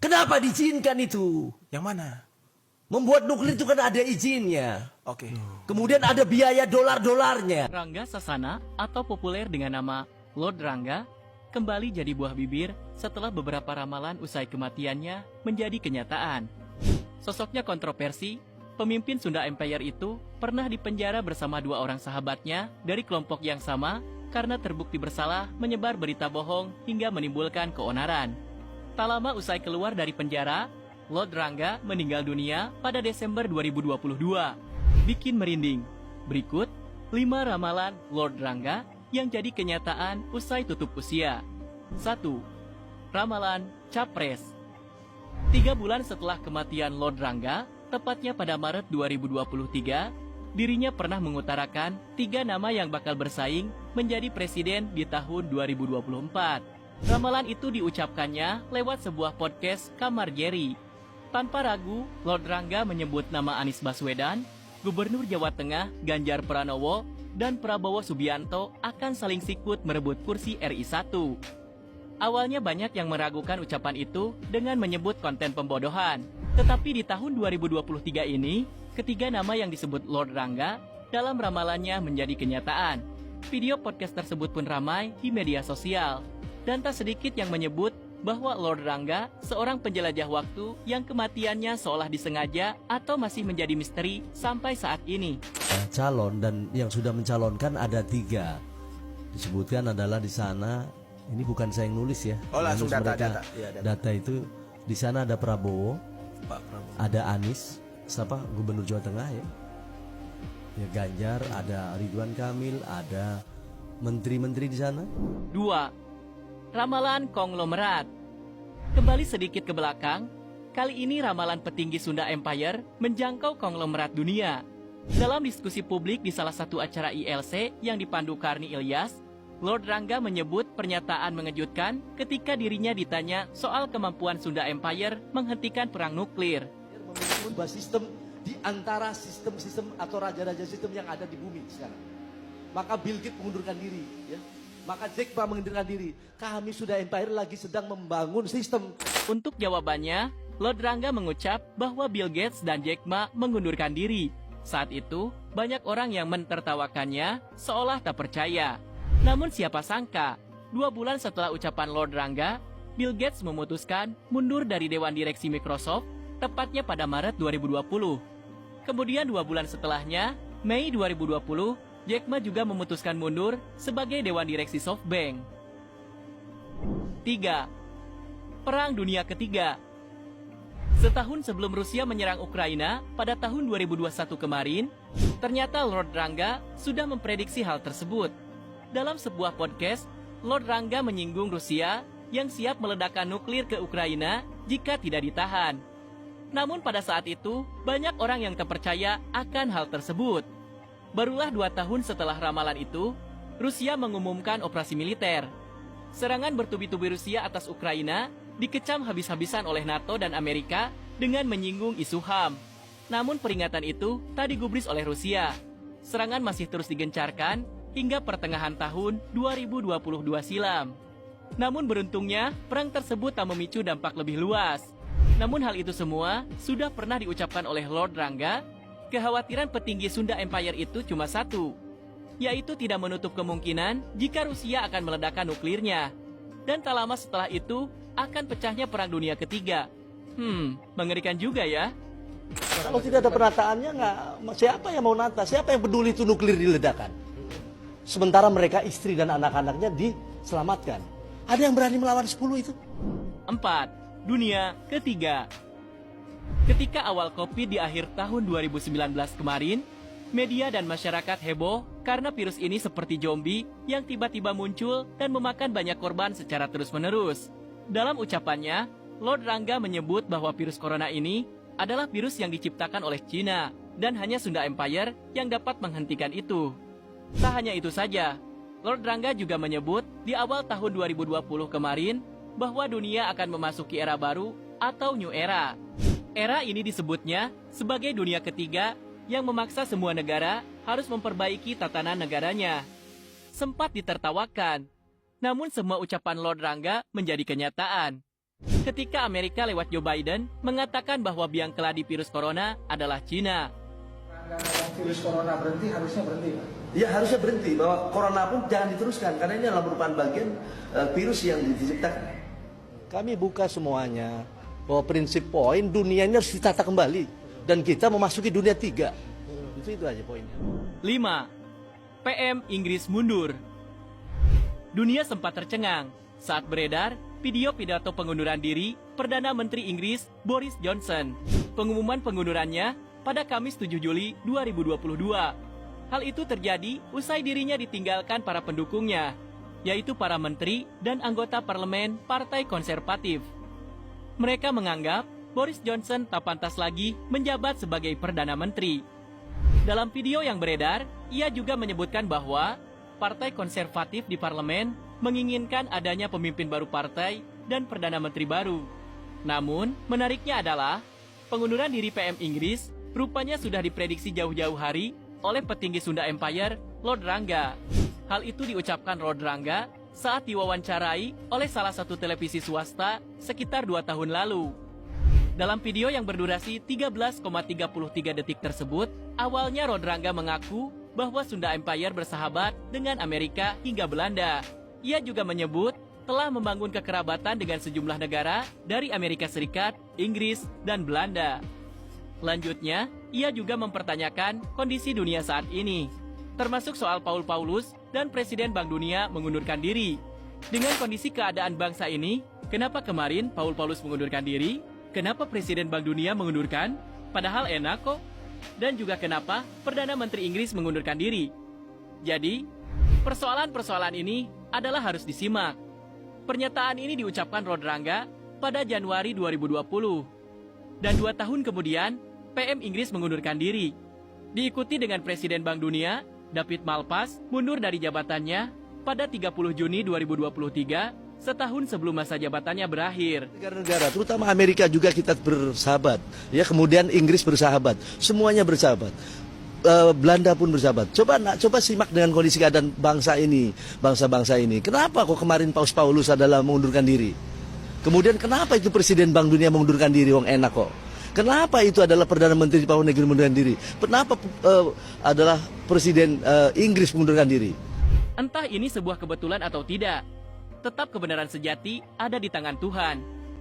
Kenapa diizinkan itu? Yang mana? Membuat nuklir itu kan ada izinnya. Oke. Kemudian ada biaya dolar-dolarnya. Rangga Sasana atau populer dengan nama Lord Rangga kembali jadi buah bibir setelah beberapa ramalan usai kematiannya menjadi kenyataan. Sosoknya kontroversi, pemimpin Sunda Empire itu pernah dipenjara bersama dua orang sahabatnya dari kelompok yang sama karena terbukti bersalah menyebar berita bohong hingga menimbulkan keonaran. Tak lama usai keluar dari penjara, Lord Rangga meninggal dunia pada Desember 2022. Bikin merinding. Berikut 5 ramalan Lord Rangga yang jadi kenyataan usai tutup usia. 1. Ramalan Capres. 3 bulan setelah kematian Lord Rangga, tepatnya pada Maret 2023, dirinya pernah mengutarakan 3 nama yang bakal bersaing menjadi presiden di tahun 2024. Ramalan itu diucapkannya lewat sebuah podcast Kamar Jerry. Tanpa ragu, Lord Rangga menyebut nama Anies Baswedan, Gubernur Jawa Tengah Ganjar Pranowo, dan Prabowo Subianto akan saling sikut merebut kursi RI 1. Awalnya banyak yang meragukan ucapan itu dengan menyebut konten pembodohan. Tetapi di tahun 2023 ini, ketiga nama yang disebut Lord Rangga dalam ramalannya menjadi kenyataan. Video podcast tersebut pun ramai di media sosial. Dan tak sedikit yang menyebut bahwa Lord Rangga seorang penjelajah waktu yang kematiannya seolah disengaja atau masih menjadi misteri sampai saat ini. Calon dan yang sudah mencalonkan ada 3. Disebutkan adalah di sana, ini bukan saya yang nulis ya. Oh, langsung Nulis data, mereka. data. Iya, data. Data itu di sana ada Prabowo, Pak Prabowo. ada Anies, siapa Gubernur Jawa Tengah ya. Ya Ganjar, ada Ridwan Kamil, ada menteri-menteri di sana. 2. Ramalan konglomerat. Kembali sedikit ke belakang, kali ini ramalan petinggi Sunda Empire menjangkau konglomerat dunia. Dalam diskusi publik di salah satu acara ILC yang dipandu Karni Ilyas, Lord Rangga menyebut pernyataan mengejutkan ketika dirinya ditanya soal kemampuan Sunda Empire menghentikan perang nuklir. Memiliki sebuah sistem di antara sistem-sistem atau raja-raja sistem yang ada di bumi sekarang. Maka Bill Gates mengundurkan diri, ya. Maka Jack Ma mengundurkan diri. Kami sudah Empire lagi sedang membangun sistem. Untuk jawabannya, Lord Rangga mengucap bahwa Bill Gates dan Jack Ma mengundurkan diri. Saat itu, banyak orang yang mentertawakannya seolah tak percaya. Namun siapa sangka, 2 bulan setelah ucapan Lord Rangga, Bill Gates memutuskan mundur dari Dewan Direksi Microsoft, tepatnya pada Maret 2020. Kemudian 2 bulan setelahnya, Mei 2020, Jack Ma juga memutuskan mundur sebagai Dewan Direksi SoftBank. 3. Perang Dunia Ketiga. Setahun sebelum Rusia menyerang Ukraina pada tahun 2021 kemarin, ternyata Lord Rangga sudah memprediksi hal tersebut. Dalam sebuah podcast, Lord Rangga menyinggung Rusia yang siap meledakkan nuklir ke Ukraina jika tidak ditahan. Namun pada saat itu, banyak orang yang tak percaya akan hal tersebut. Barulah 2 tahun setelah ramalan itu, Rusia mengumumkan operasi militer. Serangan bertubi-tubi Rusia atas Ukraina dikecam habis-habisan oleh NATO dan Amerika dengan menyinggung isu HAM. Namun peringatan itu tak digubris oleh Rusia. Serangan masih terus digencarkan hingga pertengahan tahun 2022 silam. Namun beruntungnya, perang tersebut tak memicu dampak lebih luas. Namun hal itu semua sudah pernah diucapkan oleh Lord Rangga. Kekhawatiran petinggi Sunda Empire itu cuma satu, yaitu tidak menutup kemungkinan jika Rusia akan meledakkan nuklirnya. Dan tak lama setelah itu, akan pecahnya Perang Dunia Ketiga. Mengerikan juga ya. Kalau tidak ada penataannya, siapa yang mau nata? Siapa yang peduli itu nuklir diledakkan? Sementara mereka istri dan anak-anaknya diselamatkan. Ada yang berani melawan 10 itu? 4. Dunia Ketiga. Ketika awal COVID di akhir tahun 2019 kemarin, media dan masyarakat heboh karena virus ini seperti zombie yang tiba-tiba muncul dan memakan banyak korban secara terus-menerus. Dalam ucapannya, Lord Rangga menyebut bahwa virus corona ini adalah virus yang diciptakan oleh Cina dan hanya Sunda Empire yang dapat menghentikan itu. Tak hanya itu saja, Lord Rangga juga menyebut di awal tahun 2020 kemarin bahwa dunia akan memasuki era baru atau New Era. Era ini disebutnya sebagai dunia ketiga yang memaksa semua negara harus memperbaiki tatanan negaranya. Sempat ditertawakan, namun semua ucapan Lord Rangga menjadi kenyataan. Ketika Amerika lewat Joe Biden mengatakan bahwa biang keladi virus corona adalah Cina. Virus corona berhenti, harusnya berhenti, Pak. Ya harusnya berhenti, bahwa corona pun jangan diteruskan karena ini adalah merupakan bagian virus yang diciptakan. Kami buka semuanya bahwa prinsip poin dunia ini harus ditata kembali dan kita memasuki dunia 3. Itu aja poinnya. 5. PM Inggris mundur. Dunia sempat tercengang saat beredar video pidato pengunduran diri Perdana Menteri Inggris Boris Johnson. Pengumuman pengundurannya pada Kamis 7 Juli 2022. Hal itu terjadi usai dirinya ditinggalkan para pendukungnya, yaitu para menteri dan anggota parlemen Partai Konservatif. Mereka menganggap Boris Johnson tak pantas lagi menjabat sebagai Perdana Menteri. Dalam video yang beredar, ia juga menyebutkan bahwa Partai Konservatif di parlemen menginginkan adanya pemimpin baru partai dan Perdana Menteri baru. Namun, menariknya adalah pengunduran diri PM Inggris rupanya sudah diprediksi jauh-jauh hari oleh petinggi Sunda Empire, Lord Rangga. Hal itu diucapkan Lord Rangga saat diwawancarai oleh salah satu televisi swasta sekitar 2 tahun lalu. Dalam video yang berdurasi 13,33 detik tersebut, awalnya Lord Rangga mengaku bahwa Sunda Empire bersahabat dengan Amerika hingga Belanda. Ia juga menyebut telah membangun kekerabatan dengan sejumlah negara dari Amerika Serikat, Inggris, dan Belanda. Lanjutnya, ia juga mempertanyakan kondisi dunia saat ini, termasuk soal Paul Paulus dan Presiden Bank Dunia mengundurkan diri. Dengan kondisi keadaan bangsa ini, kenapa kemarin Paul Paulus mengundurkan diri? Kenapa Presiden Bank Dunia mengundurkan? Padahal enak kok. Dan juga kenapa Perdana Menteri Inggris mengundurkan diri? Jadi, persoalan-persoalan ini adalah harus disimak. Pernyataan ini diucapkan Lord Rangga pada Januari 2020. Dan 2 tahun kemudian, PM Inggris mengundurkan diri. Diikuti dengan Presiden Bank Dunia, David Malpass, mundur dari jabatannya pada 30 Juni 2023, setahun sebelum masa jabatannya berakhir. Negara-negara, terutama Amerika juga kita bersahabat. Ya, kemudian Inggris bersahabat. Semuanya bersahabat. Belanda pun bersahabat. Coba simak dengan kondisi keadaan bangsa ini, bangsa-bangsa ini. Kenapa kok kemarin Paus Paulus adalah mengundurkan diri? Kemudian kenapa itu Presiden Bank Dunia mengundurkan diri? Wong enak kok. Kenapa itu adalah Perdana Menteri Papua Negeri mengundurkan diri? Kenapa adalah Presiden Inggris mengundurkan diri? Entah ini sebuah kebetulan atau tidak, tetap kebenaran sejati ada di tangan Tuhan.